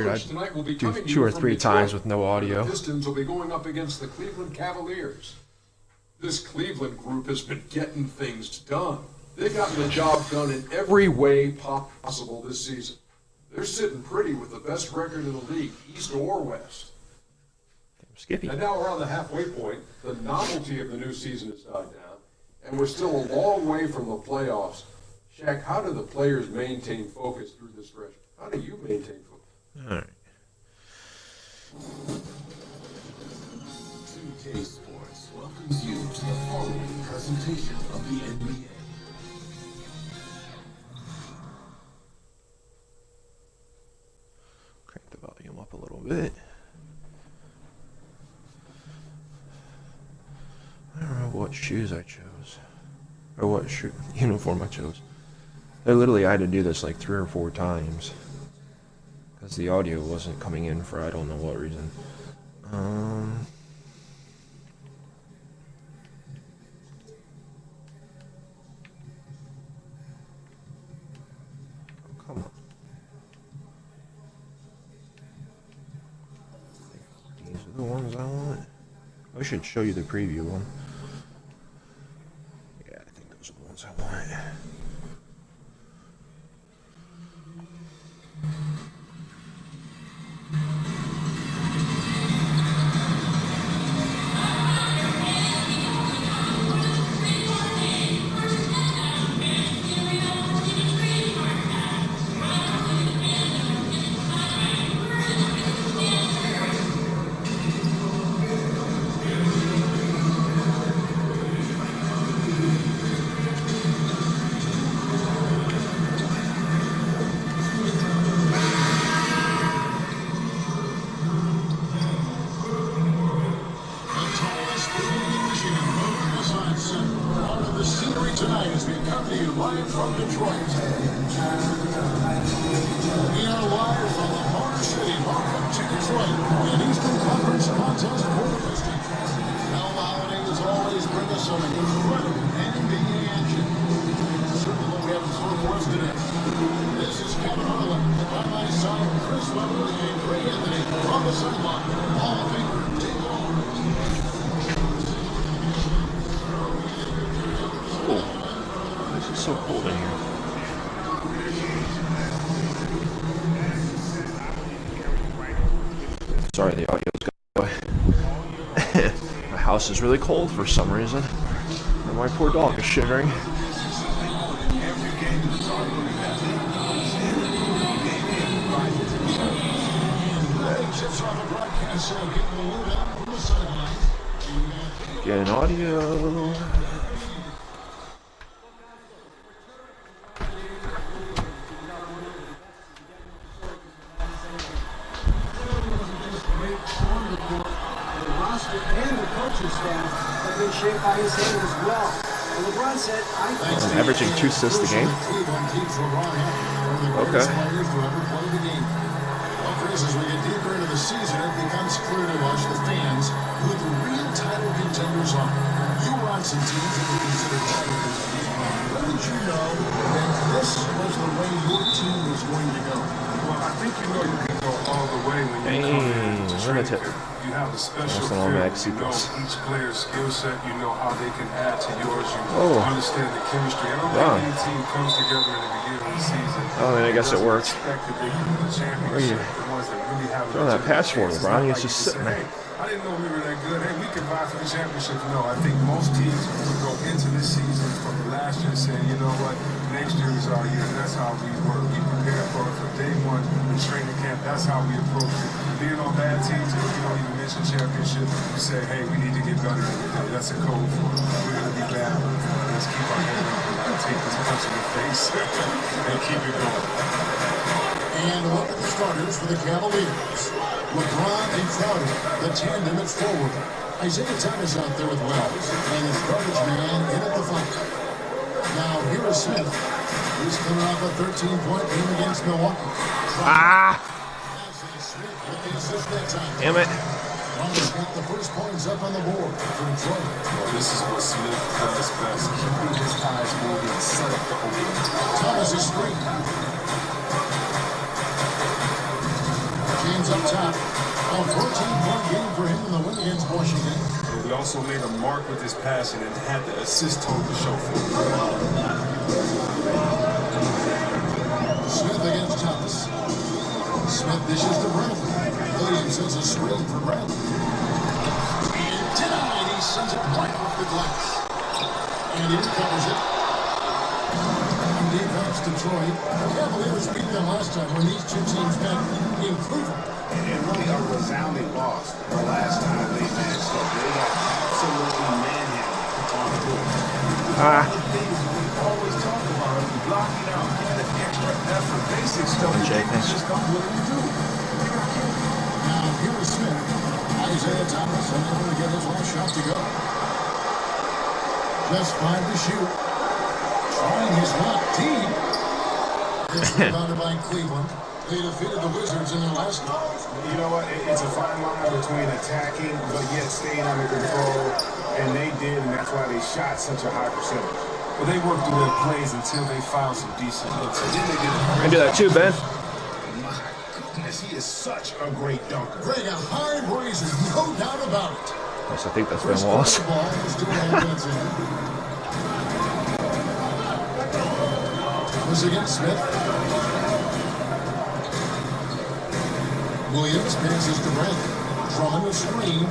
figured I'd do 2 or 3 times with no audio. The Pistons will be going up against the Cleveland Cavaliers. This Cleveland group has been getting things done. They've gotten the job done in every way possible this season. They're sitting pretty with the best record in the league, East or West. Skippy. And now we're on the halfway point. The novelty of the new season has died down, and we're still a long way from the playoffs. Shaq, how do the players maintain focus through this stretch? How do you maintain focus? All right. 2K Sports welcomes you to the following presentation of the NBA. Crank the volume up a little bit. I don't know what shoes I chose, or what uniform I chose. I had to do this like 3 or 4 times because the audio wasn't coming in for I don't know what reason. Oh, come on. These are the ones I want. I should show you the preview one. Yeah, I think those are the ones I want. So cold in here. Sorry, the audio's going. My house is really cold for some reason. And my poor dog is shivering. Get an audio. By his hand as well. And LeBron said, I'm averaging 2 assists a game. Okay. As we get deeper into the season, it becomes clear to us, the fans, who the real title contenders are. You were on some teams that were considered title contenders. When did you know that this was the way your team was going to go? Well, I think you know you can go all the way when you come into training. You have a special feel, you know each player's skill set, you know how they can add to yours, you understand the chemistry. I don't think any team comes together in the beginning of the season. Oh, I guess it worked. Throw that pass for me, Brian. He's just sitting there. I didn't know we were that good. Hey, we can vie for the championship. No, I think most teams would go into this season from the last year saying, you know what, next year is our year. That's how we work. We prepare for it from day one in training camp. That's how we approach it. Being on bad teams, you don't even mention championship. You say, hey, we need to get better. That's a code for it. We're going to be bad. Let's keep our head up. Take this punch in the face and keep it going. And look at the starters for the Cavaliers. LeBron and Crowder, the tandem at forward. Isaiah Thomas out there with Wells, and his garbage man in at the fight. Now, here is Smith, who's coming off a 13-point game against Milwaukee. Damn it. Thomas got the first points up on the board for Detroit. Well, this is what Smith does best. Keeping his eyes moving, set up the opening. Thomas is free. Drummond's up top. A 14-point game for him in the win against Washington. He also made a mark with his passing and had the assist total to show for it. Smith against Thomas. Smith dishes to Bradley. Williams sends a screen for Bradley. And denied. He sends it right off the glass. And he recovers it. On defense, Detroit. The Cavaliers beat them last time when these two teams met in Cleveland. And really a resounding loss the last time they matched up. They got absolutely manhandled on the court. One of the things we always talk about is blocking out, getting the extra effort, basic stuff that they just not willing to do. Now, here is Smith. Isaiah Thomas unable to get his last shot to go. Just 5 to shoot. Trying his luck deep. It's rebounded by Cleveland. They defeated the Wizards in their last game. You know what? It's a fine line between attacking but yet staying under control. And they did, and that's why they shot such a high percentage. Well, they worked through their plays until they found some decent looks. And then they did I can do that too, Ben. My goodness, he is such a great dunker. Greg, a high raiser, no doubt about it. Yes, I think that's First Ben Wallace. ball is 2.5 minutes in. Thomas against Smith. Williams passes to Bradley. Drummond a screen.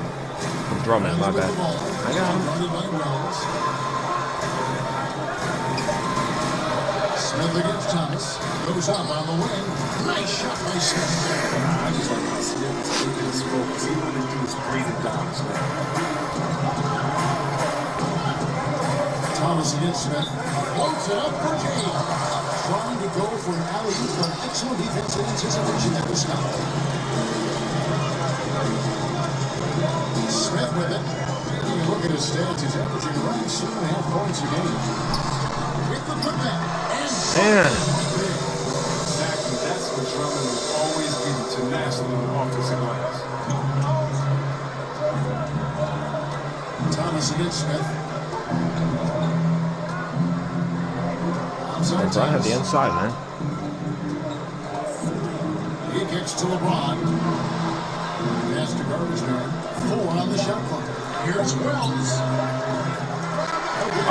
Drummond, my Bradley bad. with the ball. I got him. Guarded by Wells. Smith against Thomas. Goes up on the wing. Nice shot by Smith. I just like how Smith is keeping his focus. He wanted to do is breathe it down. Thomas against Smith. Floats it up for James. Trying to go for an alley-oop, but excellent defense and anticipation at the stop. Smith with it. When you look at his stats, he's averaging around 7.5 points a game. With the putback. Man. exactly. That's what Drummond will always give you tenacity on the offensive glass. Thomas against Smith. Outside I have the Thomas. inside, man. He kicks to LeBron. Pass to garbage man. 4 on the shot clock. Here's Wells.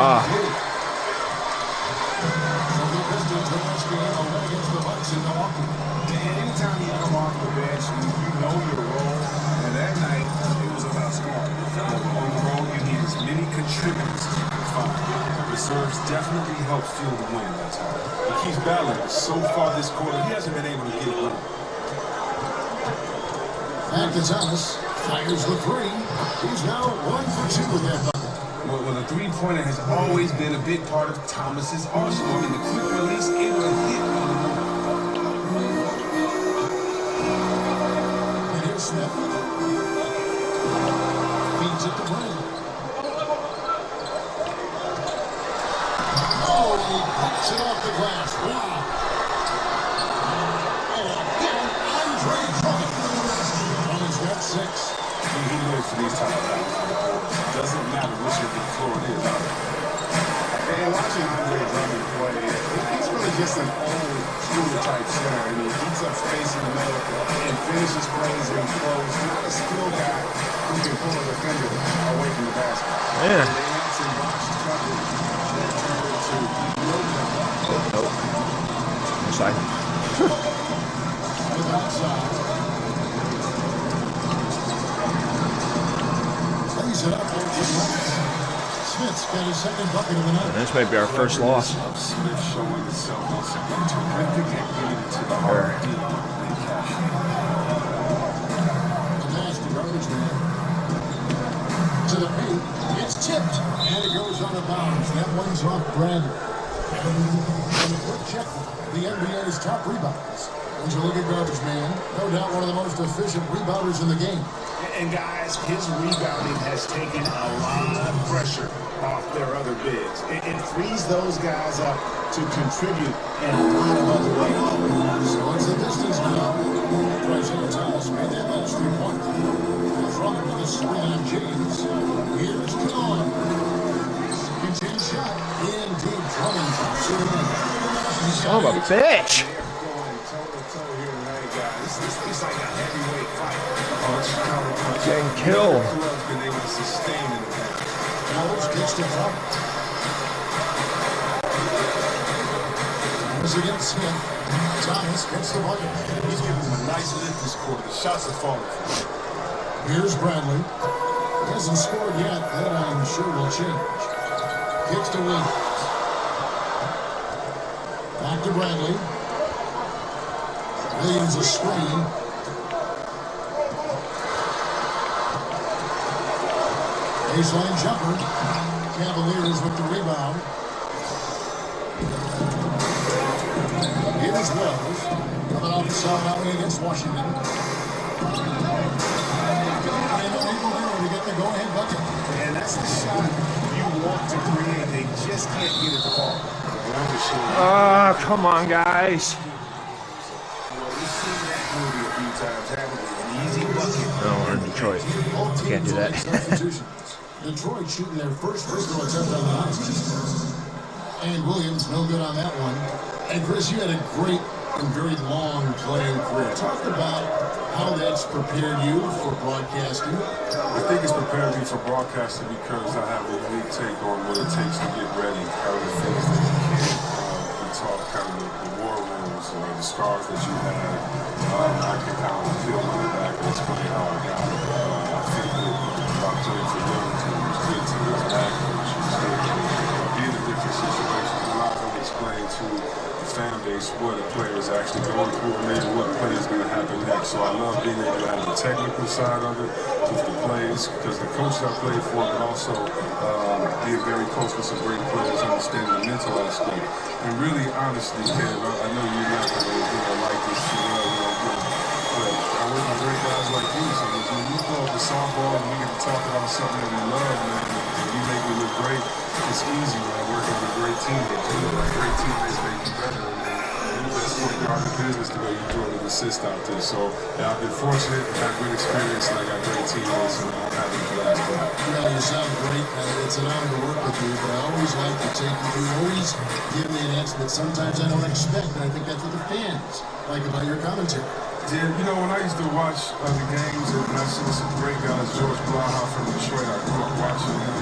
Ah. So the Pistons win this game a win against the Bucks in Milwaukee. Anytime you come off the bench, you know your role. And that night, it was about scoring. On the road, you need as many contributors as you can find. Reserves definitely help fuel the win that time. He keeps battling, but so far this quarter, he hasn't been able to get it done. Back to Thomas. Fires the three. He's now 1 for 2 with that bucket. Well, the three-pointer has always been a big part of Thomas's arsenal. I mean, the quick release, able to hit on the move. And here's Smith. Feeds it to Bradley. Oh, he pops it off the glass. Wow. And again, Andre Drummond. Drummond's got 6. He lives for these type of battles. Doesn't matter which of the floor it is. And watching Andre Drummond play, he's really just an old school type center. I mean, he eats up space in the middle and finishes plays in close. Not a skill guy who can pull a defender away from the basket. Yeah. They had some box coverage that turned into no coverage. Nope. Inside. With outside. Lays it up over Smith's got his second bucket of the night. This might be our first loss. Smith showing himself on something terrific and getting to the heart of the game. The pass to garbage man. To the paint. It's tipped. And it goes out of bounds. That one's off Bradley. And a quick check. The NBA's top rebounders. When you look at garbage man, no doubt one of the most efficient rebounders in the game. And guys, his rebounding has taken a lot of pressure off their other bigs. It frees those guys up to contribute in a lot of other ways. So it's the distance now. Isaiah Thomas made that last 3-point. Drummond with a swing on James. Here's Killon. Second chance shot. In deep. Drummond drops it in. Son of a bitch. They're going toe-to-toe here tonight, guys. This is like a heavyweight Getting killed. Club's been able to sustain in the past. Fellows gets to drop. Thomas against Smith. Thomas gets the bucket. He's giving him a nice lift this quarter. The shots are falling. Here's Bradley. He hasn't scored yet. That I'm sure will change. Kicks to Williams. Back to Bradley. Williams a screen. Baseline jumper. Cavaliers with the rebound. It is Wells. Coming off South against Washington. And unable there to get the go-ahead bucket. And that's the shot you want to create. They just can't get it to fall. Ah, come on, guys. We've seen that movie a few times, haven't we? An easy bucket. No, we're in Detroit. Can't do that. Detroit shooting their first free throw attempt on the night. And Williams, no good on that one. And Chris, you had a great and very long playing career. Talk about how that's prepared you for broadcasting. I think it's prepared me for broadcasting because I have a unique take on what it takes to get ready, kind of the things that you can't be taught, kind of the war wounds or the scars that you had. I can kind of feel my back and explain how I got it. I think that about playing for young teams, good teams, bad coaches, being in different situations, a lot of them explain to the fan base what a player is actually going through and maybe what play is going to happen next. So I love being able to have the technical side of it with the plays, because the coaches I played for, but also being very close with some great players, understanding the mental aspect. And really, honestly, Kev, I know you're not going to like this, but I work with great guys like you. So when you throw up the softball and we get to talk about something that we love, man, and you make me look great, it's easy, man, working with great teammates. You know, like great teammates make you better. And the best point guard in the business the way you do it and assist out there. So yeah, I've been fortunate, had good experience, and I got great teammates, and I'm having a blast. Well, you sound great. It's an honor to work with you, but I always like to take you. You always give me an answer that sometimes I don't expect, and I think that's what the fans like about your commentary. Yeah, you know, when I used to watch the games, and I see some great guys, George Blaha from Detroit, I grew up watching him.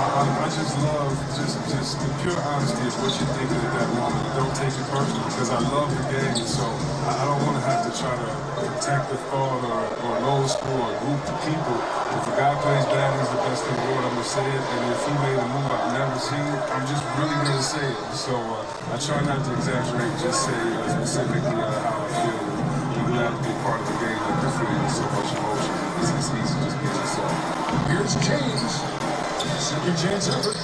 I just love just the pure honesty of what you're thinking at that moment. Don't take it personally, because I love the game, and so I don't want to have to try to protect the thought or low score or group of people. If a guy plays bad, he's the best in the world, I'm going to say it. And if he made a move I've never seen, I'm just really going to say it. So I try not to exaggerate, just say specifically how I feel. You have to be part of the game that can feel with so much emotion. It's easy just being yourself. Here's James. Second chance effort.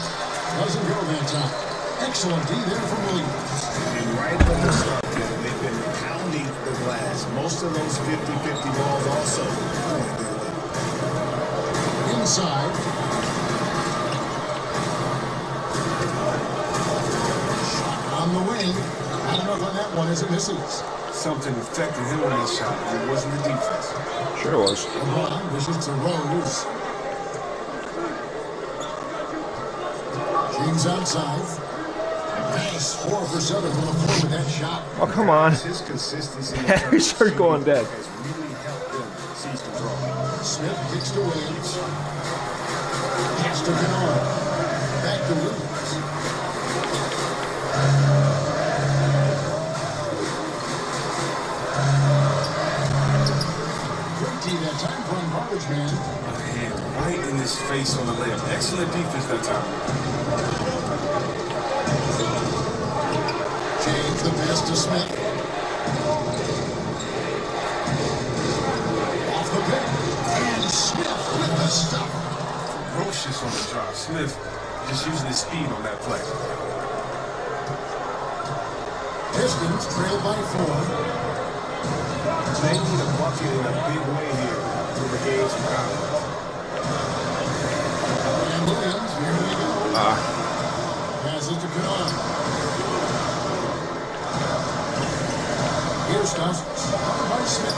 Doesn't go that time. Excellent D there from Williams. And right from the start, they've been pounding the glass. Most of those 50-50 balls also. Inside. Shot on the wing. I don't know when that one is. It misses. Something affected him on his shot. It wasn't the defense. Sure it was. LeBron wishes to Rose. James outside. Nice 4 for 7 from the floor with that shot. Oh, come on. His consistency He started going dead. has really helped them seize control. Smith kicks to Williams. Pass to Kennard. Back to Williams. Great D that time from garbage man. Hand right in his face on the layup. Excellent defense that time. James the pass to Smith. Off the pick. And Smith with the stop. Ferocious on the drop. Smith just using his speed on that play. Pistons trail by 4. They need a bucket in a big way here to regain some confidence. And Williams, here we go. Passes to Kennard. Here's Cousins. Covered by Smith.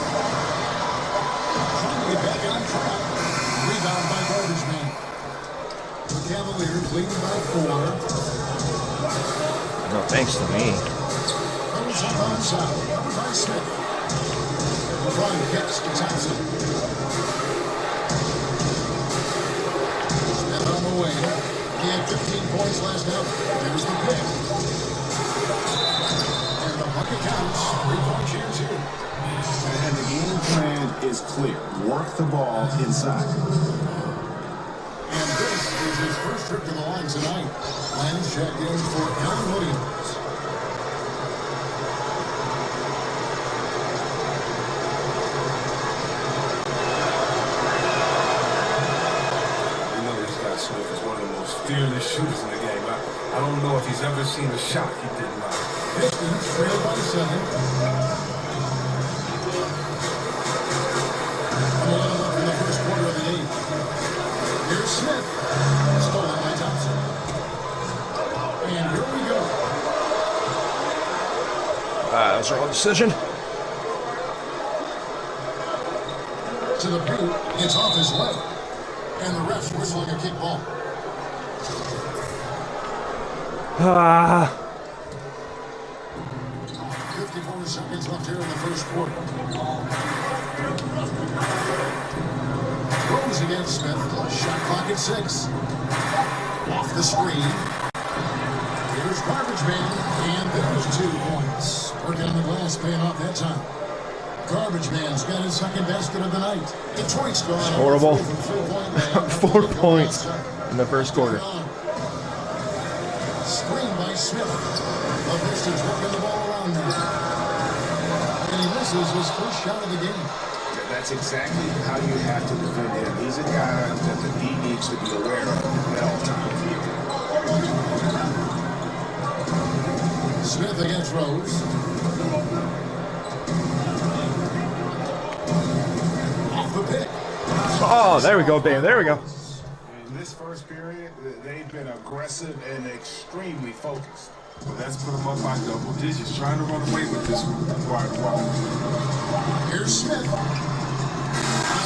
Trying to get back on track. Rebound by garbage man. The Cavaliers leading by 4. No thanks to me. Comes up onside. Covered by Smith. LeBron kicks to Thompson. away. He had 15 points last night. There's the pick. And the bucket counts. 3-point chance here. And the game plan is clear. Work the ball inside. And this is his first trip to the line tonight. Lance checked in for Alan Williams. You know this guy Smith is one of the most fearless shooters in the game. I don't know if he's ever seen a shot he didn't like. Pistons trailed by 7. 11 left in the first quarter of the game. Here's Smith. Stolen by Thompson. And here we go. That was the wrong decision. To the paint. It's off his leg. And the ref's whistling a kick ball. 54 seconds left here in the first quarter. Rose against Smith. Shot clock at 6. Off the screen. Here's Garbage Man. And there's 2 points. Work on the glass, paying off that time. Garbage Man's got his second basket of the night. Detroit's gone. Horrible. 4 points outside. in the first quarter. Screen by Smith. The Pistons working the ball around now. And he misses his first shot of the game. That's exactly how you have to defend him. He's a guy that the D needs to be aware of at all times. Smith against Rose. Off the pick. Oh, there we go, babe. There we go. In this first period, they've been aggressive and extremely focused. Well, that's put him up by double digits, trying to run away with this one. Here's Smith.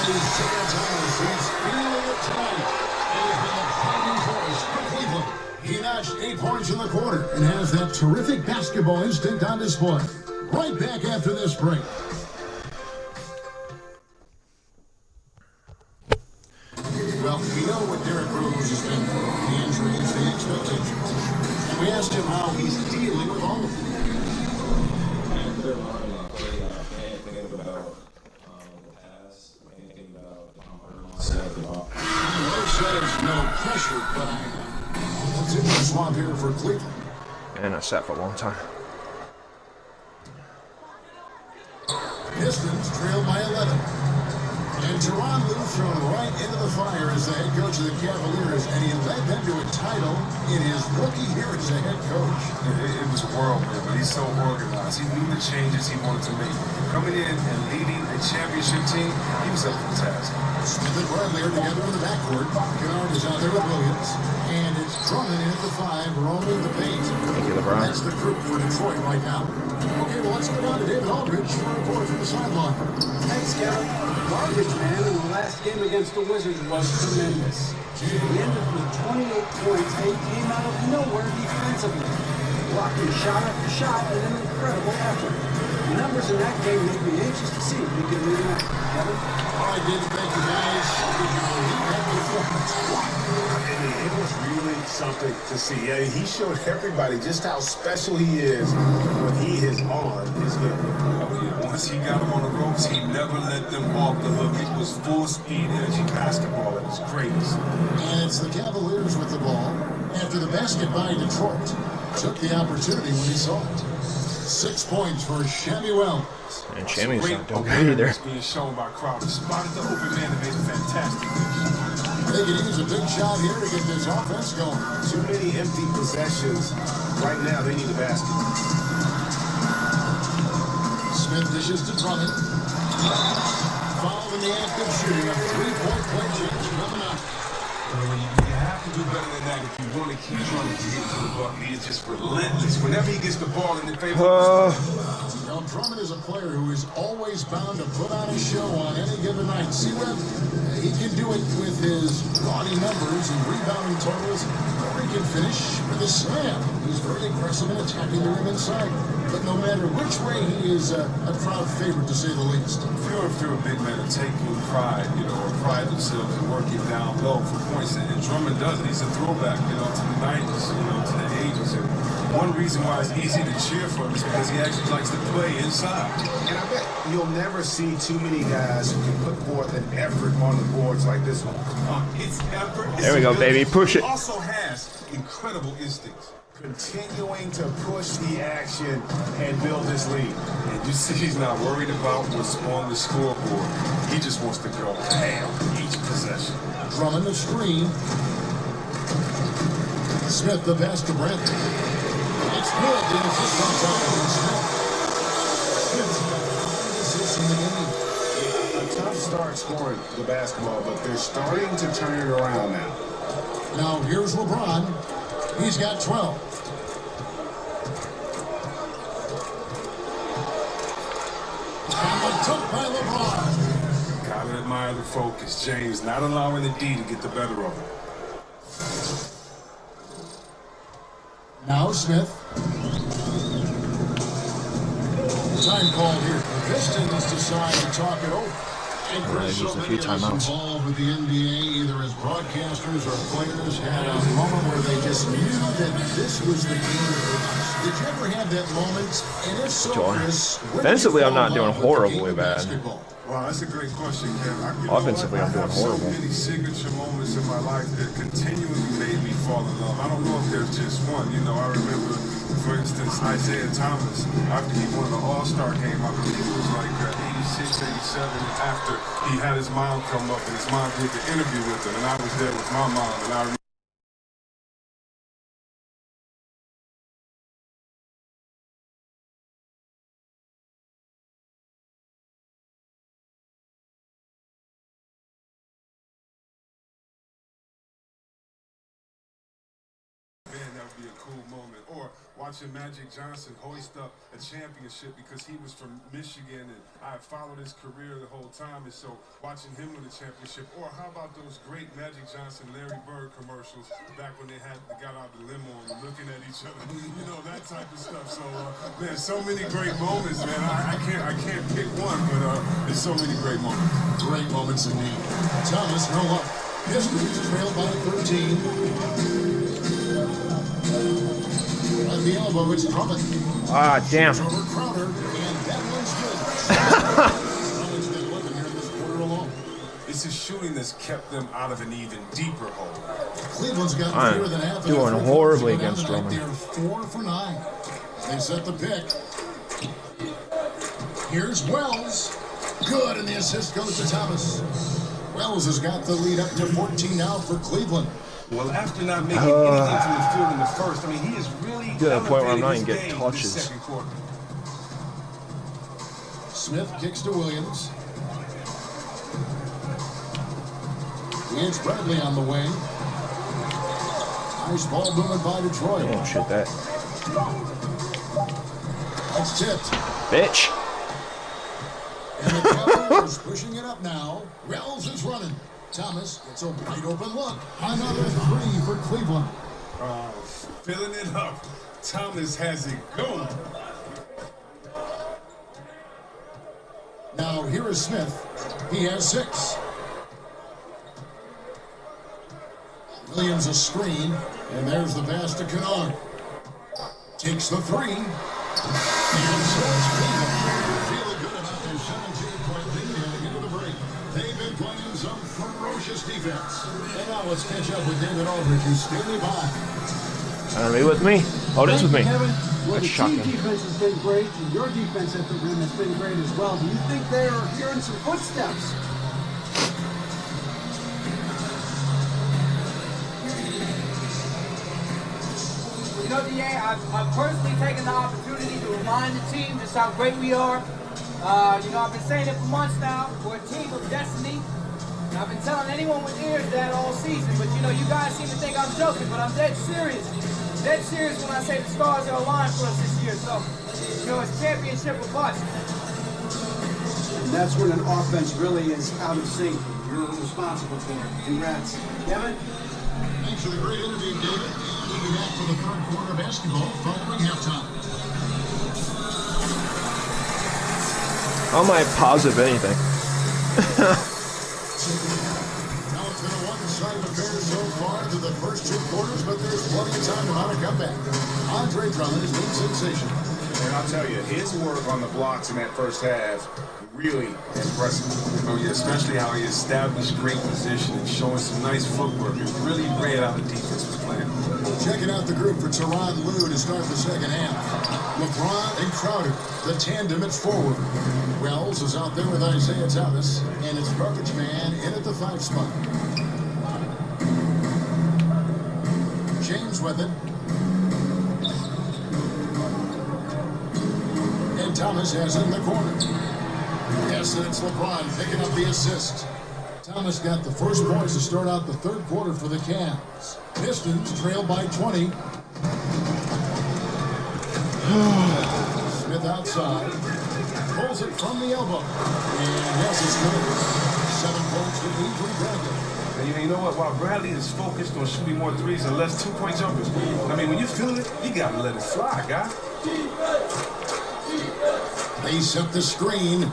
Isaiah Thomas, he's feeling it tonight. He has been the driving force for Cleveland. He notched 8 points in the quarter and has that terrific basketball instinct on display. Right back after this break. Well, we know what Derrick Rose has been through. The injuries, the expectations. And we asked him how he's dealing with all of them. Says no pressure, but let's hit the swamp here for Cleveland. And I sat for a long time. Pistons trailed by 11. And Tyronn Lue thrown right into the fire as the head coach of the Cavaliers, and he led them to a title in his rookie year as a head coach. It was whirlwind, but he's so organized. He knew the changes he wanted to make. Coming in and leading a championship team, he was up to the task. Smith and Bradley are together in the backcourt. Kennard is out there with Williams. And it's Drummond in at the 5, roaming the paint. Thank you, LeBron. That's the group for Detroit right now. Okay, well, let's go down to David Aldridge for a report from the sideline. Thanks, Kevin. Garbage Man in the last game against the Wizards was tremendous. He ended with 28 points, and he came out of nowhere defensively, blocking shot after shot with an incredible effort. The numbers in that game make me anxious to see if we can win that. Kevin? All right, David, thank you, guys. Did you believe that performance? It was really something to see. Yeah, he showed everybody just how special he is when he is on his hip. Once he got him on the ropes, he never let them off the hook. It was full speed energy basketball at its greatest. And it's the Cavaliers with the ball after the basket by Detroit took the opportunity when he saw it. 6 points for Shammy Wells. And Chammy's Great not doing good either. awareness being shown by Crowder. Spotted the open man and made a fantastic finish. They could use a big shot here to get this offense going. Too many empty possessions. Right now, they need a basket. Smith dishes to Drummond. Foul in the act of shooting. A 3-point play change coming up. You have to do better than that if you want to keep trying to get to the bucket. He is just relentless. Whenever he gets the ball in the favor Now, Drummond is a player who is always bound to put on a show on any given night. See, Webb, He can do it with his gaudy numbers and rebounding totals, or he can finish with a slam. He's very aggressive in attacking the rim inside. But no matter which way, he is a crowd favorite, to say the least. Few and fewer big men are taking pride, or pride themselves in working down low for points. And Drummond does it. He's a throwback, to the 90s, to the 80s. And one reason why it's easy to cheer for him is because he actually likes to play inside. And I bet you'll never see too many guys who can put forth an effort on the boards like this one. It's effort. There we go, baby. Push it. He also has incredible instincts. Continuing to push the action and build this lead. And you see he's not worried about what's on the scoreboard. He just wants to go ham each possession. Drummond the screen. Smith the pass to Brent. It's good. The assist on top of Smith. Smith's got 5 assists in the game. A tough start scoring the basketball, but they're starting to turn it around now. Now here's LeBron. He's got 12. Took by LeBron. Gotta admire the focus. James not allowing the D to get the better of him. Now Smith. Time call here. The Pistons decide to talk it over. And Chris, so many of us involved with the NBA, either as broadcasters or players, had a moment where they just knew that this was the game for us. Did you ever have that moment? And if so, Chris, offensively, I'm not doing horribly bad. Wow, that's a great question, Ken. Offensively, I'm doing horrible. I have so many signature moments in my life that continually made me fall in love. I don't know if there's just one. I remember, for instance, Isaiah Thomas, after he won the All-Star game, I believe it was like 86, 87, after he had his mom come up and his mom did the interview with him, and I was there with my mom, and I remember that would be a cool moment. Or watching Magic Johnson hoist up a championship because he was from Michigan and I followed his career the whole time. And so watching him win a championship. Or how about those great Magic Johnson, Larry Bird commercials back when they got out the limo and were looking at each other. That type of stuff. So, man, so many great moments, man. I can't pick one, but there's so many great moments. Great moments indeed. Thomas, no luck. Pistons trailed by 13. At the elbow, it's Drummond. Ah, damn. Over Crowder, and that one's good. Drummond's been looking here this quarter alone. It's his shooting that's kept them out of an even deeper hole. Cleveland's got I'm fewer than half doing horribly against Drummond. They're 4 for 9. They set the pick. Here's Wells. Good, and the assist goes to Thomas. Wells has got the lead up to 14 now for Cleveland. Well, after not making anything from the field in the first, he is really to the point where I'm not even getting getting touches. Second quarter. Smith kicks to Williams. It's Bradley on the wing. Nice ball movement by Detroit. Don't shoot that. That's tipped. Bitch. And the Cavaliers pushing it up now. Wells is running. Thomas gets a wide open look. Another 3 for Cleveland. Filling it up. Thomas has it going. Now here is Smith. He has 6. Williams a screen. And there's the pass to Kennard. Takes the 3. And so it's Cleveland. Feeling good about their 17-point lead heading into the break. They've been playing some ferocious defense. And now let's catch up with David Aldridge, who's standing by. Are you with me? Oh, this with me. Kevin, well, That's the shocking. team defense has been great, and your defense at the rim has been great as well. Do you think they're hearing some footsteps? DA, I've personally taken the opportunity to remind the team just how great we are. I've been saying it for months now. We're a team of destiny. And I've been telling anyone with ears that all season. But, you guys seem to think I'm joking, but I'm dead serious. Dead serious when I say the stars are aligned for us this year. So, it's championship or bust. that's when an offense really is out of sync. You're responsible for it. Congrats. Kevin? Thanks for the great interview, David. We'll be back for the third quarter basketball following halftime. I might pause if anything. Now it's been a one-sided affair so far to the first two quarters, but there's plenty of time to mount a comeback. Andre Drummond's been sensational. And I'll tell you, his work on the blocks in that first half, really impressive. Oh yeah, especially how he established great position and showing some nice footwork. It really read how the defense was playing. Checking out the group for Tyronn Lue to start the second half. LeBron and Crowder, the tandem at forward. Wells is out there with Isaiah Thomas, and it's Garbage Man in at the 5 spot. James with it. And Thomas has it in the corner. Yes, and it's LeBron picking up the assist. Thomas got the first points to start out the third quarter for the Cavs. Pistons trail by 20. Smith outside. Pulls it from the elbow. And yes, it's good. 7 points for Avery Bradley. And you know what? While Bradley is focused on shooting more threes and less two-point jumpers, I mean, when you feel it, you gotta let it fly, guy. They set the screen.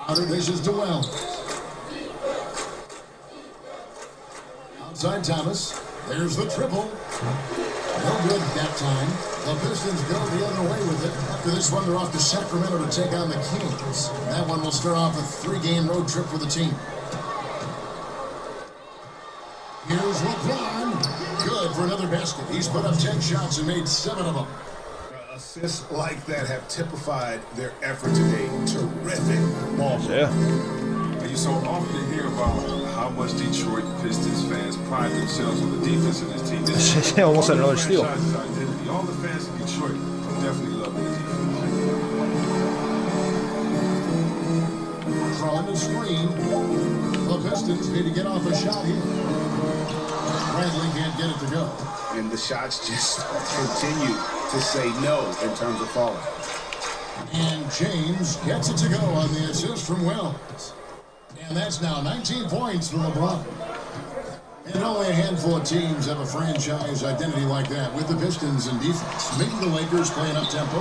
Outer dishes to Wells. Outside Thomas. There's the triple. No good that time. The Pistons go the other way with it. After this one, they're off to Sacramento to take on the Kings. That one will start off a 3-game road trip for the team. Here's LeBron. Good for another basket. He's put up 10 shots and made 7 of them. Assists like that have typified their effort today. Terrific ball play. Yeah. And you so often hear about how much Detroit Pistons fans pride themselves on the defense of this team. They almost had another steal. Franchise's identity. All the fans in Detroit definitely love their defense. From the screen. The Pistons need to get off a shot here. Bradley can't get it to go. And the shots just continue to say no in terms of falling. And James gets it to go on the assist from Wells. And that's now 19 points for LeBron. And only a handful of teams have a franchise identity like that with the Pistons in defense. Maybe the Lakers playing up-tempo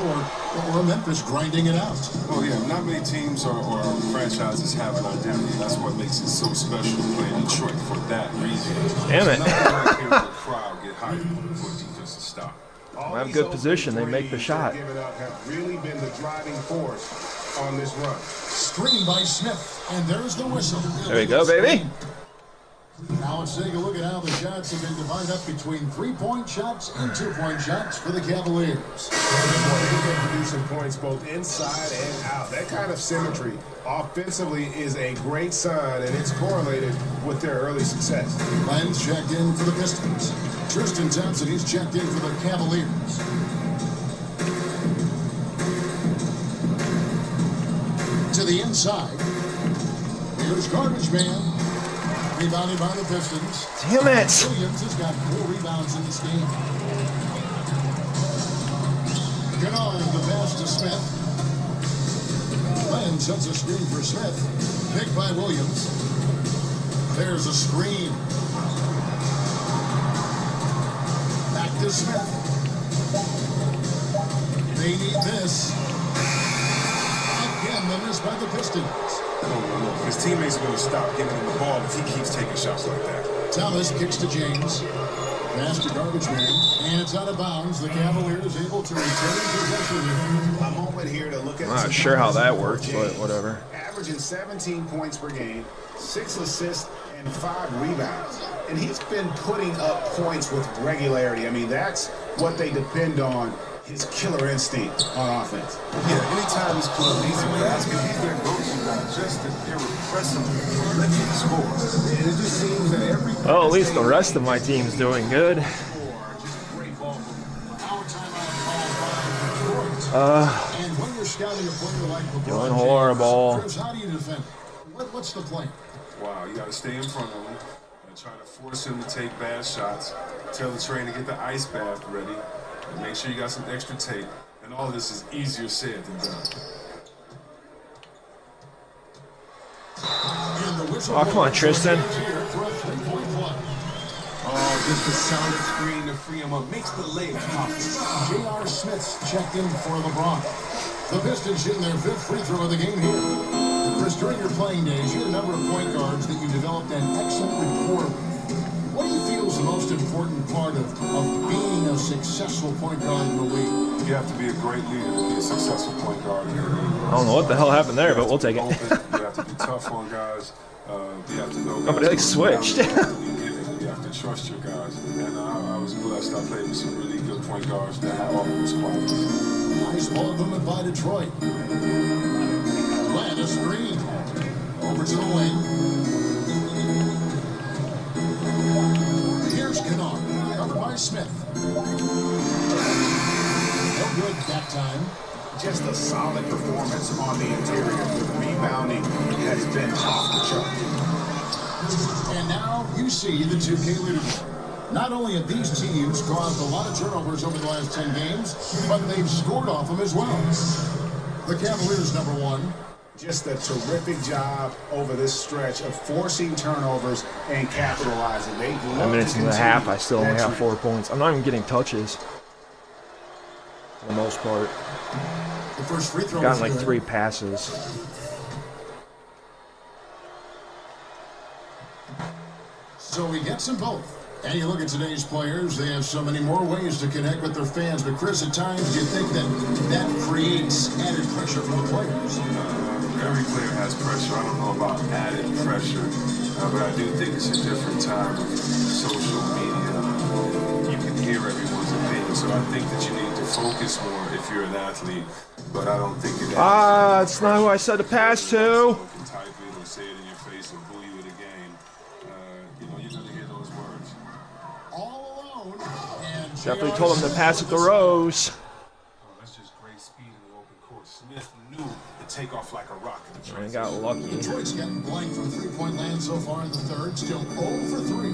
or Memphis grinding it out. Oh yeah, not many teams or franchises have an identity. That's what makes it so special to play in Detroit for that reason. Damn it. Nothing like hearing the crowd get hyped for a defense to stop. Have good position, they make the shot. Have really been the driving force on this run. Screen by Smith, and there's the whistle. There we go, baby. Now let's take a look at how the shots have been divided up between 3-point shots and 2-point shots for the Cavaliers. They've been producing points both inside and out. That kind of symmetry offensively is a great sign, and it's correlated with their early success. Lenz checked in for the Pistons. Tristan Thompson, he's checked in for the Cavaliers. To the inside. Here's Garbage Man. Rebounded by the Pistons. Damn it. Williams has got 4 rebounds in this game. Kennard, the pass to Smith. Len sets a screen for Smith. Picked by Williams. There's a screen. Back to Smith. They need this. Again, the miss by the Pistons. Oh, look, his teammates are going to stop giving him the ball if he keeps taking shots like that. Thomas kicks to James. Pass to Garbage Man. And it's out of bounds. The Cavaliers able to retain possession. A moment here to look at. I'm not sure how that works, but whatever. Averaging 17 points per game, 6 assists, and 5 rebounds. And he's been putting up points with regularity. I mean, that's what they depend on. His killer instinct on offense. Yeah, anytime this club needs a basket, he's their go-to guy, just an irrepressible prolific scorer. And it just seems that every Well, at least the rest of my team's doing good. Our timeout called by and when you're scouting a player like LeBron Doing horrible. Chris, how do you defend? What's the plan? Wow, you got to stay in front of him and try to force him to take bad shots. Tell the trainer to get the ice bath ready. And make sure you got some extra tape. And all of this is easier said than done. whistle Oh, come on, blows. Tristan. Here for a 3-point play. Oh, just a solid screen to free him up. Makes the layup possible. J.R. Smith's checked in for LeBron. The Pistons shooting their 5th free throw of the game here. Chris, during your playing days, you had a number of point guards that you developed an excellent rapport with. What do you feel is the most important part of being a successful point guard in the league? You have to be a great leader to be a successful point guard in the league. I don't know what the hell happened there, but we'll take it. You have to be tough on guys. You have to know guys. Oh, but it like switched. You have to trust your guys. And I was blessed. I played with some really good point guards that have all those qualities. Nice ball movement by Detroit. Plant a screen. Over to the wing. Here's Kennard. Covered by Smith. No good that time. Just a solid performance on the interior. The rebounding has been off the chart. And now you see the 2K leaderboard. Not only have these teams caused a lot of turnovers over the last 10 games, but they've scored off them as well. The Cavaliers, number 1. Just a terrific job over this stretch of forcing turnovers and capitalizing. 9 minutes into the half, I still only have 4 points. I'm not even getting touches for the most part. The first free throw. Gotten like 3 passes. So he gets them both. And you look at today's players, they have so many more ways to connect with their fans. But Chris, at times, do you think that creates added pressure for the players? Every player has pressure. I don't know about added pressure, but I do think it's a different time of social media. You can hear everyone's opinion, so I think that you need to focus more if you're an athlete. But I don't think it. It's not who I said to pass to. Someone can type it or say it in your face or boo you at a game. You're gonna hear those words. All alone. And Definitely JR told him to pass it to Rose. Oh, that's just great speed in the open court. Smith knew to take off like a rocket. I got lucky. Detroit's getting blank from three-point land so far in the third. Still 0 for 3.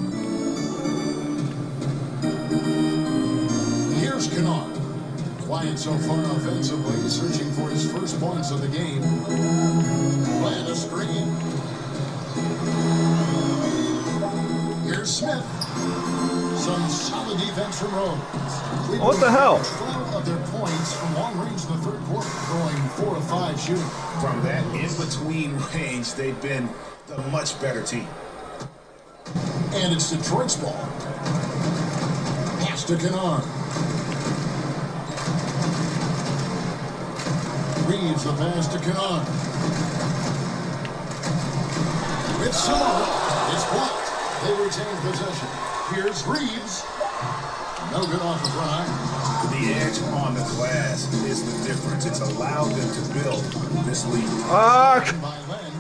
Here's Kennard. Quiet so far offensively, searching for his first points of the game. Plant a screen. Here's Smith. Some solid defense from Rose. What the hell? 12 of their points from long range in the third quarter, going 4 of 5 shooting. From that in-between range, they've been the much better team. And it's Detroit's ball. Pass to Kennard. Reeves the pass to Kennard. It's Simone. It's blocked. They retain possession. Here's Reeves. No good off the drive. The edge on the glass is the difference. It's allowed them to build this lead. Fuck! By Len.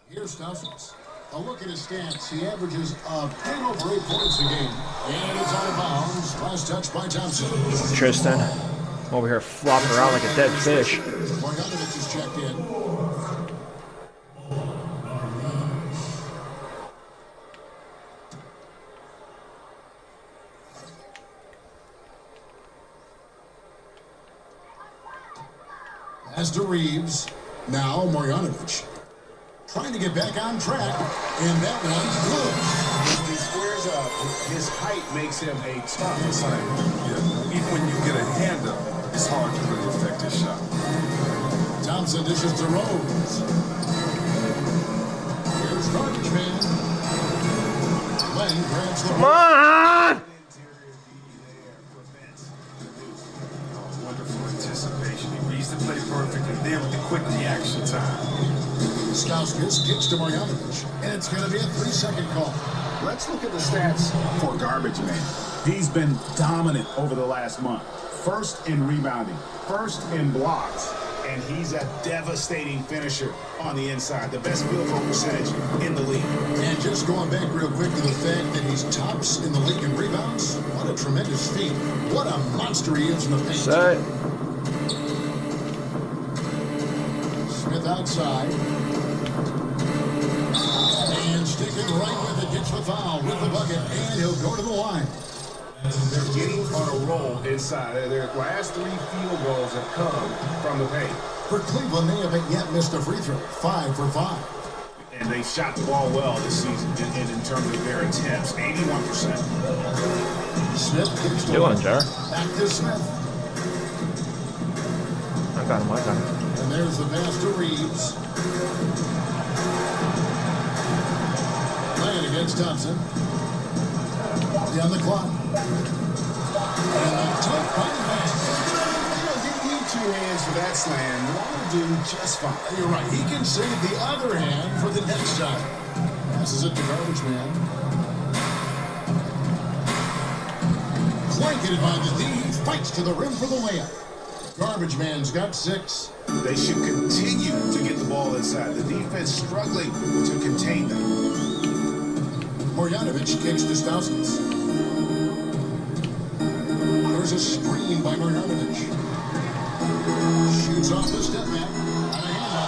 Here's Cousins. A look at his stats. He averages a bit over 8 points a game. And it's out of bounds. Last touch by Thompson. Tristan, over here flopping around like a dead fish. Marjanovic is checked in. As to Reeves, now Marjanovic. Trying to get back on track, and that one's good. When he squares up, his height makes him a tough assignment. Yeah. Even when you get a hand up, it's hard to really affect his shot. Thompson dishes to Rose. Here's Garbage Man. Len grabs the Come on! Wonderful anticipation. He reads the play perfectly. There with the quick reaction time. Stauskas kicks to Marjanovic, and it's going to be a 3-second call. Let's look at the stats for Garbage Man. He's been dominant over the last month. First in rebounding, first in blocks, and he's a devastating finisher on the inside. The best field goal percentage in the league. And just going back real quick to the fact that he's tops in the league in rebounds, what a tremendous feat. What a monster he is in the paint. Set. Smith outside. And sticking right with it, gets the foul with the bucket, and he'll go to the line. They're getting on a roll inside. Their last 3 field goals have come from the paint. For Cleveland, they haven't yet missed a free throw. 5 for 5. And they shot the ball well this season in terms of their attempts. 81%. Smith kicks to Doing, Jar. back to Smith. I got him. And there's the pass to Reeves. Playing against Thompson. On the clock. And a tough body pass. Didn't need 2 hands for that slam. One do just fine. You're right. He can save the other hand for the next time. Passes it to Garbage Man. Blanketed by the D. Fights to the rim for the layup. Garbage Man's got 6. They should continue to get the ball inside. The defense struggling to contain them. Marjanovic kicks to Stauskas. There's a screen by Marjanovic. Shoots off the step back. Got a hand on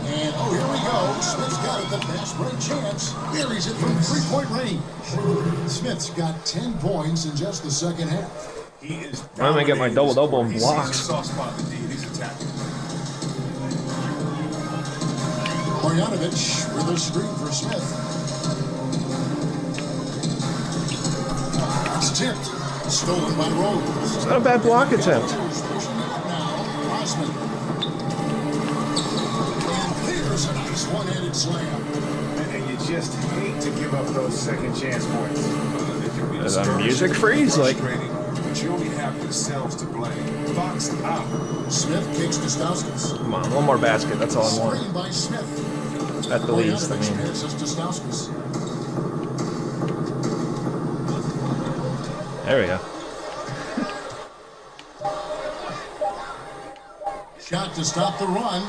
it. And here we go. Smith's got it. The fast break chance. Buries it from 3-point range. Smith's got 10 points in just the second half. He is. I'm gonna get my double-double in blocks. Soft spot the D. He's attacking. Marjanovic with a screen for Smith. It's tipped. Stolen by Rose. It's not a bad block attempt. Pushing it up now. Osman. And there's a nice one-handed slam. And you just hate to give up those second chance points. Is that music freeze? Like, But you only have yourselves to blame. Box out. Smith kicks to Stauskas. come on, one more basket. That's all I want. Screen by Smith. At the least, I Marjanovic mean. passes to Stauskas. There we go. Shot to stop the run.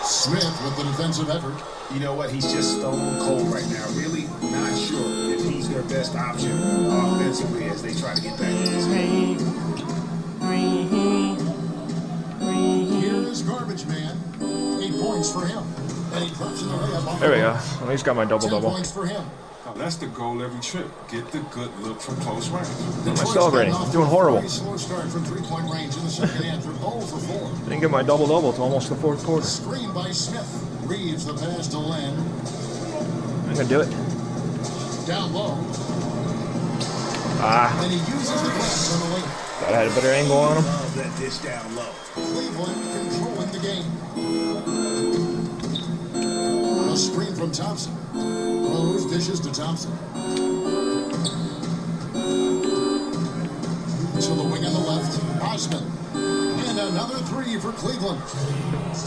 Smith with the defensive effort. You know what? He's just stone cold right now. Really not sure if he's their best option offensively as they try to get back in this game. Here is Garbage Man. 8 points for him. And he puts in the layup on There we the go. line. At least got my 10 double-double. points for him. Oh, that's the goal every trip. Get the good look from close range. Am I celebrating? Doing horrible. Very slow start from 3-point range in the second half. They're 0 for 4. Didn't get my double-double till almost the fourth quarter. Screen by Smith. Reeves the pass to Len. I'm gonna do it. Down low. Ah, And he uses the glass on the lane. thought I had a better angle on him. Love that dish down low. Cleveland controlling the game. A screen from Thompson. Rose dishes to Thompson. To the wing on the left. Osman. And another 3 for Cleveland.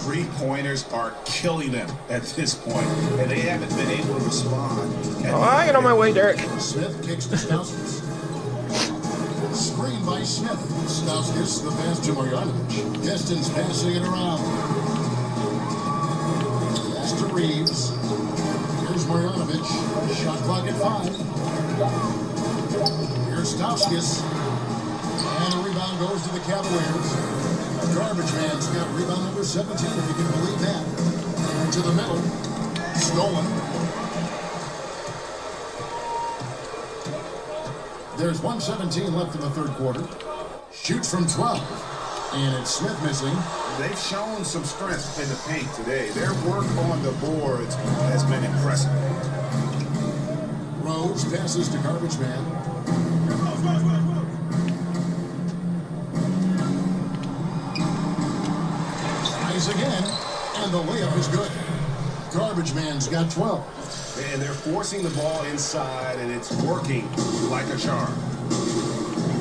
3-pointers are killing them at this point, and they haven't been able to respond. Oh, I get on my way, Derek. Smith kicks to Stauskas. Screen by Smith. Stauskas the pass to Marjanovic. Destin's passing it around. Pass to Reeves. Here's Marjanovic. Shot clock at 5. Here's Stauskas. And a rebound goes to the Cavaliers. Garbage Man's got rebound number 17, if you can believe that. To the middle. Stolen. There's 1:17 left in the third quarter. Shoots from 12. And it's Smith missing. They've shown some strength in the paint today. Their work on the boards has been impressive. Rose passes to Garbage Man. Tries again, and the layup is good. Garbage Man's got 12. And they're forcing the ball inside, and it's working like a charm.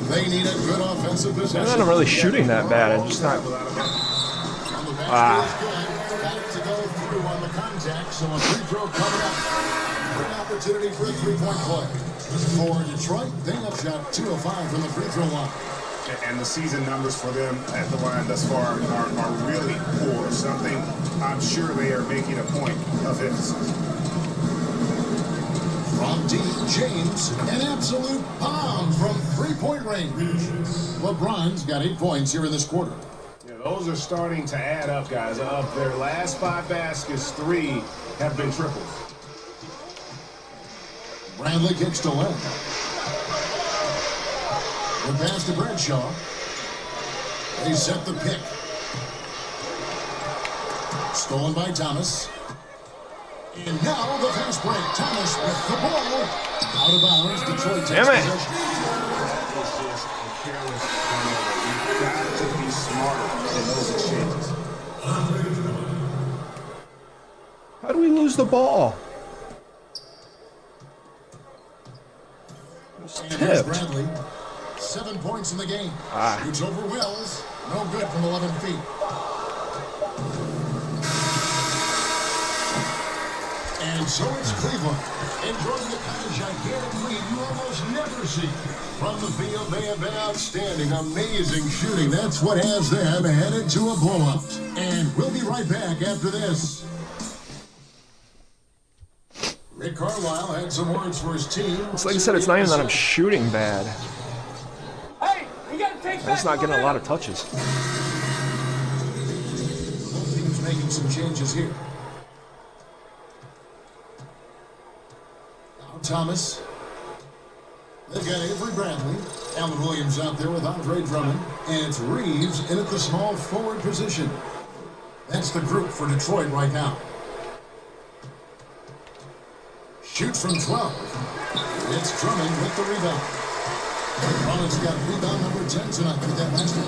They need a good offensive I'm possession. not really shooting that bad. I'm just not. And the basket is good. Got it to go through on the contact, so a free throw coming up. Good opportunity for a three-point play. For Detroit, they have shot 2 of 5 from the free throw line. And the season numbers for them at the line thus far are really poor. Something I'm sure they are making a point of emphasis. From deep, James, an absolute bomb from three-point range. LeBron's got 8 points here in this quarter. Yeah, those are starting to add up, guys. Of their last 5 baskets, 3 have been triples. Bradley kicks to Len. The pass to Bradshaw. They set the pick. Stolen by Thomas. And now the fast break. Thomas with the ball. Out of bounds. Detroit takes possession. It's just a careless turnover. You've got to be smarter in those exchanges. How do we lose the ball? It was And here's tipped. Bradley. 7 points in the game. Shoots over Wills. No good from 11 feet. And so it's Cleveland, enjoying the kind of gigantic lead you almost never see. From the field, they have been outstanding, amazing shooting. That's what has them headed to a blowout. And we'll be right back after this. Rick Carlisle had some words for his team. It's like I said, it's not even that I'm shooting bad. Hey, you gotta take I'm just not getting a lot of touches. Both teams making some changes here. Now Thomas. They've got Avery Bradley. Allen Williams out there with Andre Drummond. And it's Reeves in at the small forward position. That's the group for Detroit right now. Shoots from 12. It's Drummond with the rebound. Drummond's got rebound number 10 tonight. Look at that last one.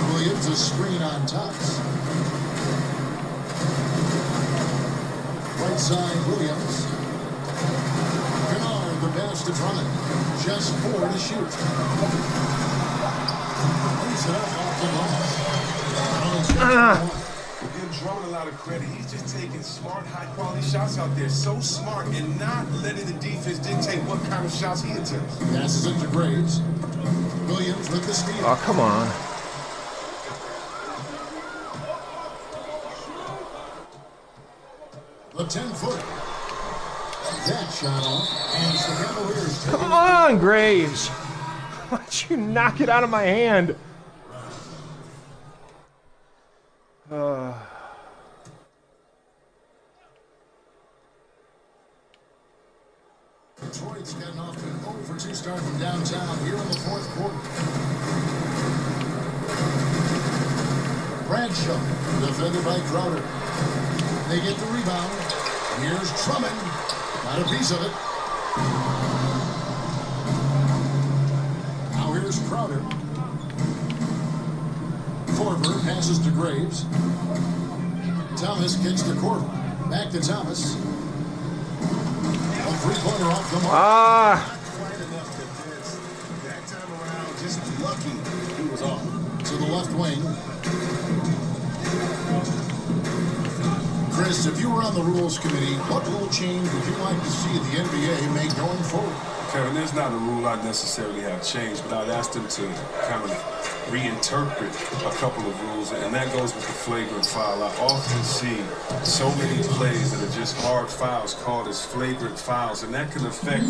Williams a screen on Thomas. Right side Williams. Kennard the pass to Drummond. Just 4 to shoot. Brings it up off the line. Drummond's Give Drummond a lot of credit. He's just taking smart, high-quality shots out there. So smart and not letting the defense dictate what kind of shots he attempts. passes it to Graves. Williams with the steal. Oh, come on. The 10-footer. That shot off. And it's the Cavaliers. Come on, Graves. Why'd you knock it out of my hand? Detroit's gotten off to an 0-for-2 start from downtown here in the fourth quarter. Bradshaw, defended by Crowder. They get the rebound. Here's Drummond. Got a piece of it. Now here's Crowder. Korver passes to Graves. Thomas kicks to Korver. Back to Thomas. A three-pointer off the mark. Ah! Quite enough defense. That time around, just lucky he was off. To the left wing. Chris, if you were on the rules committee, what rule change would you like to see the NBA make going forward? Kevin, there's not a rule I necessarily have changed, but I'd ask them to kind of reinterpret a couple of rules, and that goes with the flagrant foul. I often see so many plays that are just hard fouls called as flagrant fouls, and that can affect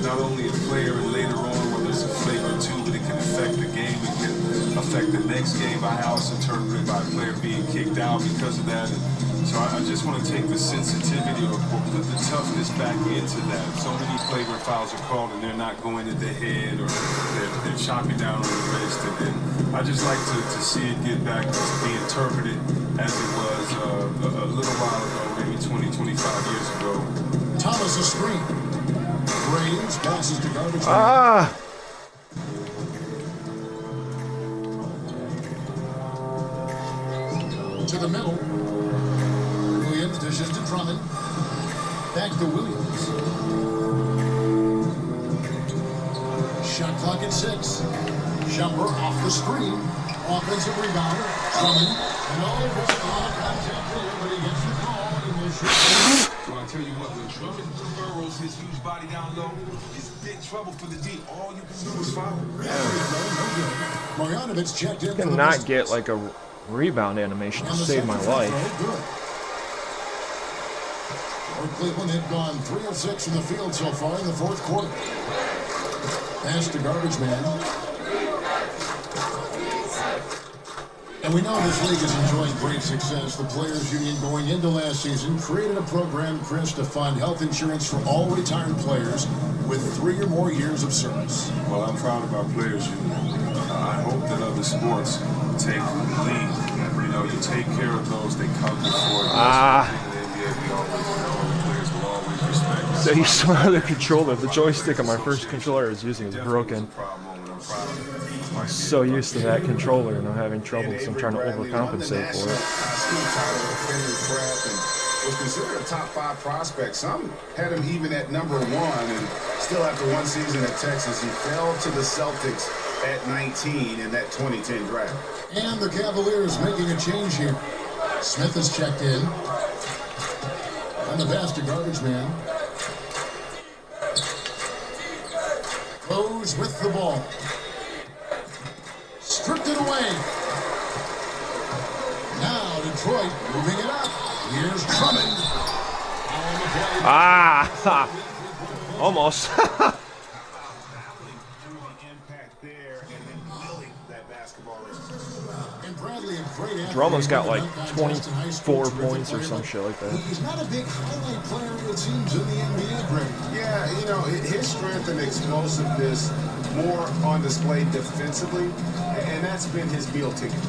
not only a player and later on whether it's a flagrant 2, but it can affect the game. It can affect the next game by how it's interpreted by a player being kicked out because of that. And so I just want to take the sensitivity or put the toughness back into that. So many flagrant fouls are called and they're not going at the head or they're chopping down on the wrist. And I just like to see it get back to be interpreted as it was a little while ago, maybe 20, 25 years ago. Thomas a screen. Graves passes to garbage. Ah! To the middle. Williams dishes to Drummond. Back to Williams. Shot clock at 6. Jumper off the screen. Offensive rebound. Drummond. And all of this on contact there, but he gets the call and will shoot. So I tell you what, when Drummond furrows his huge body down low, it's big trouble for the D. All you can do is foul. Marjanovic checked in. I cannot get like a rebound animation to save my life. Cleveland had gone 3 of 6 from the field so far in the fourth quarter. Pass to garbage man. And we know this league is enjoying great success. The Players Union going into last season created a program, Chris, to fund health insurance for all retired players with 3 or more years of service. Well, I'm proud of our players union. I hope that other sports take the lead. You know, you take care of those they come before. That's one thing in the NBA we always know. The players will always respect us. So you saw the controller. The joystick on my first controller I was using is broken. I'm so used to that controller and I'm having trouble, so I'm trying to overcompensate for it. Was considered a top 5 prospect. Some had him even at number 1, and still after 1 season at Texas, he fell to the Celtics at 19 in that 2010 draft. And the Cavaliers making a change here. Smith has checked in. And the pass to garbage man. Goes with the ball. Stripped it away. Now Detroit moving it up. Here's Drummond. Almost. Drummond's got like 24 points or some shit like that. He's not a big highlight player, it seems, in the NBA, Greg. Yeah, you know, his strength and explosiveness more on display defensively, and that's been his meal ticket.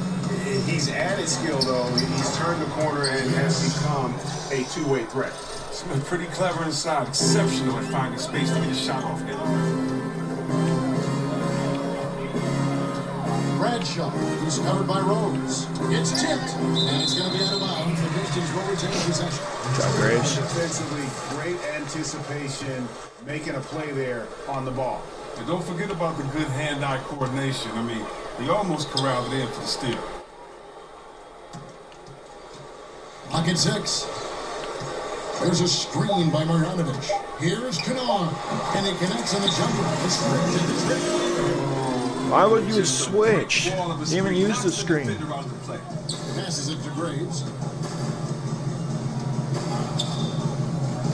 He's added skill, though. He's turned the corner and has become a two-way threat. Smith pretty clever inside, exceptional at finding space to get a shot off. Bradshaw, who's covered by Rose. It's tipped, and it's going to be out of bounds. The Pistons will retain possession. Graves. Defensively, great anticipation, making a play there on the ball. And don't forget about the good hand-eye coordination. I mean, he almost corralled it in for the steal. Pocket 6. There's a screen by Marjanovic. Here's Kennard, and he connects on the jumper. Why would you switch? Didn't even use the screen. Passes it to Graves.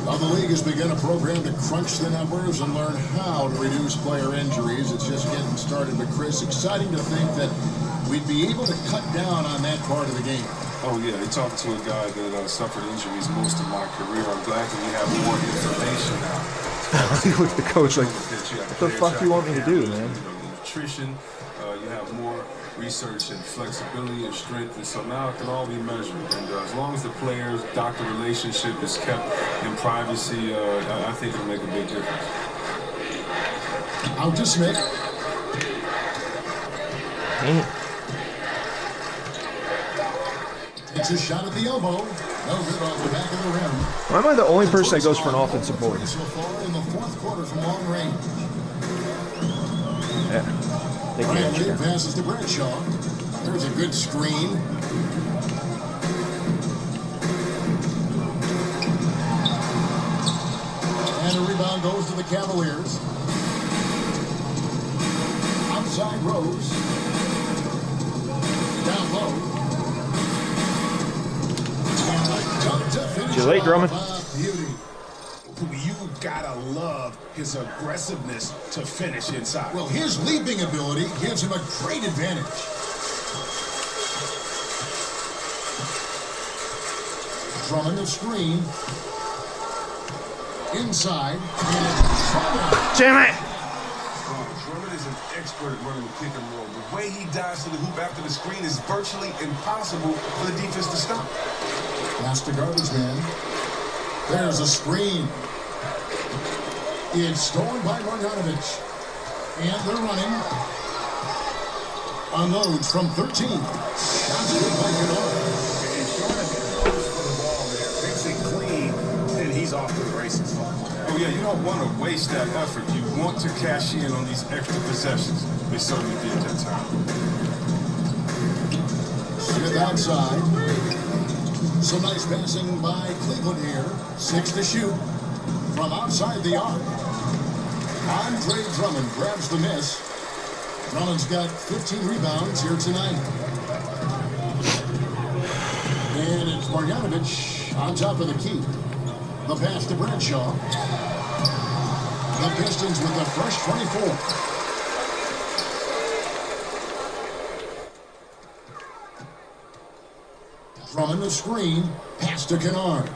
Now the league has begun a program to crunch the numbers and learn how to reduce player injuries. It's just getting started, but Chris, exciting to think that we'd be able to cut down on that part of the game. Oh, yeah, they talked to a guy that suffered injuries most of my career. I'm glad that we have more information now. Look at the coach like, what the fuck do you want me to do, man? Nutrition, you have more research and flexibility and strength, and so now it can all be measured. And as long as the players-doctor relationship is kept in privacy, I think it'll make a big difference. Out to Smith. Takes a shot at the elbow. No good off the back of the rim. Why am I the only person that goes for an offensive board? So far in the fourth quarter from long range. Yeah. They Ryan can't. Lee passes to Bradshaw. There's a good screen. And a rebound goes to the Cavaliers. Outside Rose. Down low. Too late, Drummond. Beauty. You gotta love his aggressiveness to finish inside. Well, his leaping ability gives him a great advantage. Drummond the screen. Inside. Damn it! Drummond is an expert at running the pick and roll. The way he dives to the hoop after the screen is virtually impossible for the defense to stop. Pass to garbage man. There's a screen. It's stolen by Marjanovic. And they're running. Unloads from 13. Shots good by Kennard. And Jordan goes for the ball there, picks it clean, and he's off to the races. Oh, yeah, you don't want to waste that effort. You want to cash in on these extra possessions. They certainly did that time. Smith outside. Some nice passing by Cleveland here. 6 to shoot from outside the arc. Andre Drummond grabs the miss. Drummond's got 15 rebounds here tonight. And it's Marjanovic on top of the key. The pass to Bradshaw. The Pistons with the fresh 24. Drummond the screen. Pass to Kennard.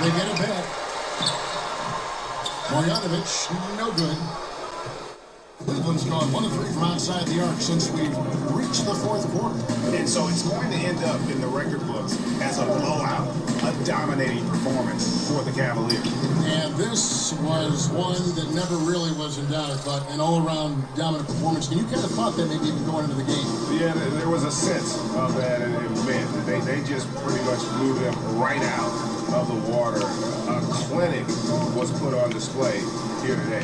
They get it back. Marjanovic, no good. Cleveland's gone 1 of 3 from outside the arc since we've reached the fourth quarter. And so it's going to end up in the record books as a blowout, a dominating performance for the Cavaliers. And this was one that never really was in doubt. I thought an all-around dominant performance. And you kind of thought that maybe even going into the game. Yeah, there was a sense of that, and man, they just pretty much blew them right out of the water. A clinic was put on display here today.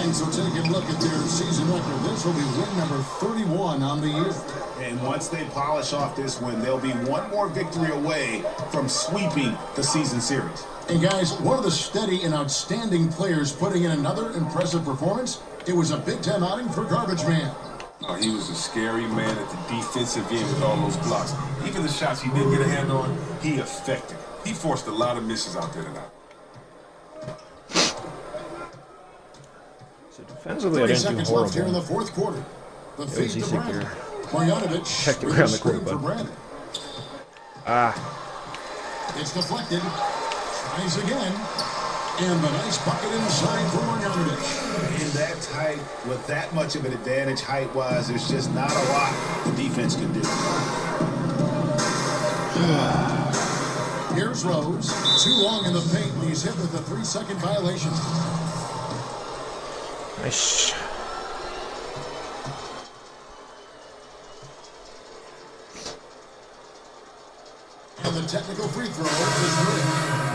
And so taking a look at their season record, this will be win number 31 on the year. And once they polish off this win, they'll be one more victory away from sweeping the season series. And guys, one of the steady and outstanding players putting in another impressive performance, it was a big-time outing for Garbage Man. Oh, he was a scary man at the defensive end with all those blocks. Even the shots he didn't get a hand on, he affected. He forced a lot of misses out there tonight. So defensively, I 30 didn't do seconds left here in the horrible. fourth quarter. The It was feed to easy Brandon. here. Marjanovic Checked with around a the court, screen for bud. Brandon. Ah, It's deflected. Tries again. And the nice bucket inside for Marjanovic. In that tight, with that much of an advantage height-wise, there's just not a lot the defense can do. Here's Rose. Too long in the paint, and he's hit with a 3-second violation. nice. And the technical free throw is good.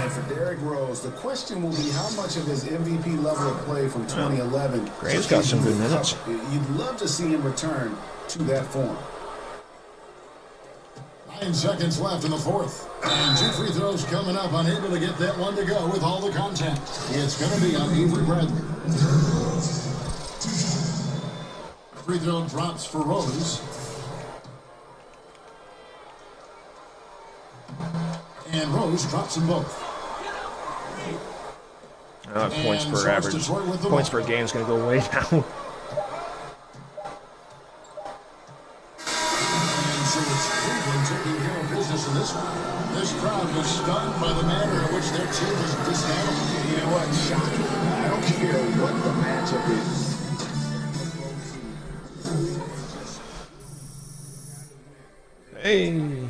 And for Derrick Rose, the question will be how much of his MVP level of play from 2011. Graham's got some good minutes. You'd love to see him return to that form. 9 seconds left in the fourth. And 2 free throws coming up. Unable to get that one to go with all the content. It's going to be on Avery Bradley. Free throw drops for Rose. And Rose drops them both. Points And per so it's average. Detroit with the Points ball. per game is going to go way down. And so it's Cleveland taking care of business in this one. This crowd was stunned by the manner in which their team was dismantled. You know what? Shocking. I don't care what the matchup is. Hey.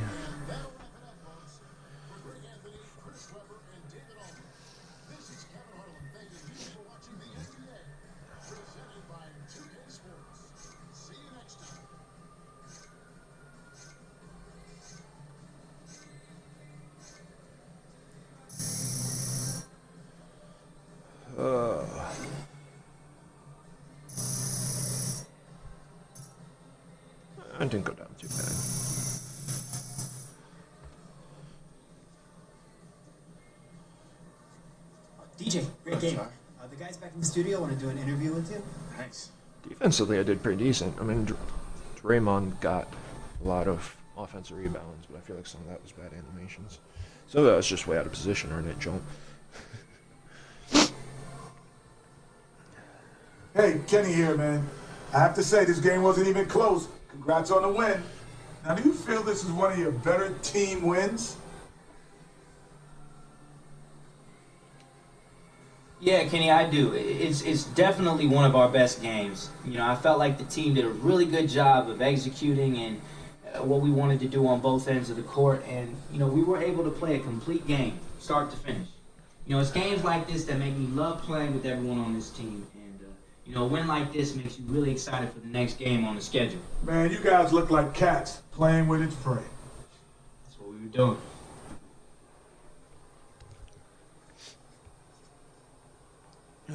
I didn't go down too bad. DJ, great game. The guys back in the studio want to do an interview with you. Thanks. Defensively, I did pretty decent. I mean, Draymond got a lot of offensive rebounds, but I feel like some of that was bad animations. Some of that was just way out of position or net jump. Hey, Kenny here, man. I have to say, this game wasn't even close. Congrats on the win. Now, do you feel this is one of your better team wins? Yeah, Kenny, I do. It's definitely one of our best games. You know, I felt like the team did a really good job of executing and what we wanted to do on both ends of the court. And, you know, we were able to play a complete game, start to finish. You know, it's games like this that make me love playing with everyone on this team. And, you know, a win like this makes you really excited for the next game on the schedule. Man, you guys look like cats playing with its prey. That's what we were doing.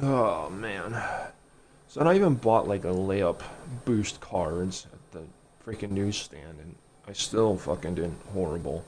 Oh, man. So I even bought like a layup boost cards at the freaking newsstand, and I still fucking did horrible.